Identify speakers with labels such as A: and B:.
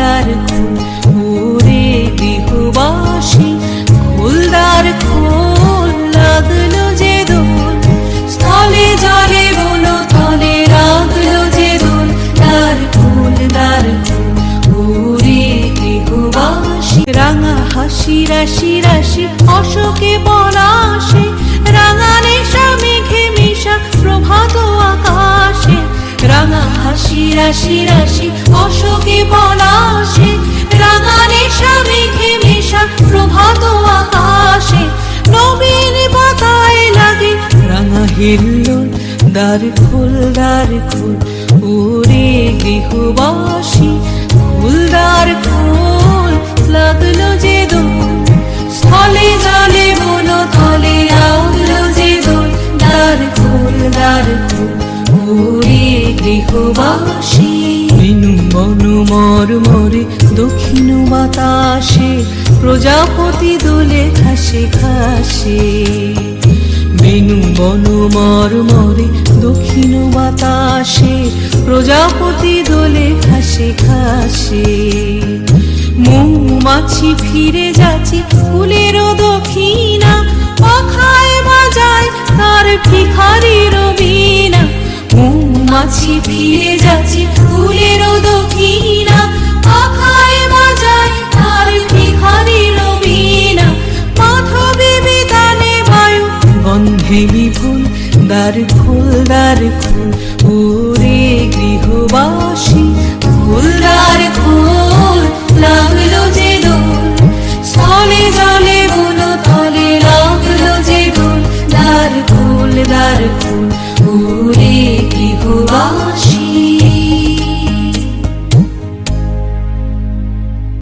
A: দ্বার খোল ওরে গৃহবাসী, খোল দ্বার খোল, লাগলো যে দোল, স্থলে জলে বলো তলে লাগলো যে দোল, দ্বার খোল ওরে গৃহবাসী। রাঙা হাসি রাশি রাশি অশোকে পলাশে, রাঙা নেশা মেঘে মেশা প্রভাত আকাশে, রাঙা হাসি রাশি রাশি অশোকে পলাশে, রাঙা নেশা মেঘে মেশা প্রভাত আকাশে, নবীন পাতায় লাগে রাঙা হিল্লোল, দ্বার খোল ওরে গৃহবাসী, খোল দ্বার খোল, লাগলো যে দোল, স্থলে জলে বলো তলে লাগলো যে দোল, দ্বার খোল ওরে গৃহবাসী। বেনু বনু মর্মরে দক্ষিণ বাতাসে, প্রজাপতি দোলে ঘাসে ঘাসে, বেনু বনু মর্মরে দক্ষিণ বাতাসে, প্রজাপতি দোলে ঘাসে ঘাসে, মৌমাছি ফিরে যাচ্ছে ফুলেরও দক্ষিণা, পাখায় বাজায় তার ভিখারির বীণা, মৌমাছি ফিরে যাচ্ছে ফুলেরও দক্ষিণা, পাখায় বাজায় তার ভিখারির বীণা, মাধবী বিতানে বায়ু গন্ধে বিপুল, দ্বার খোল ওরে গৃহবাসী, খোল দ্বার খোল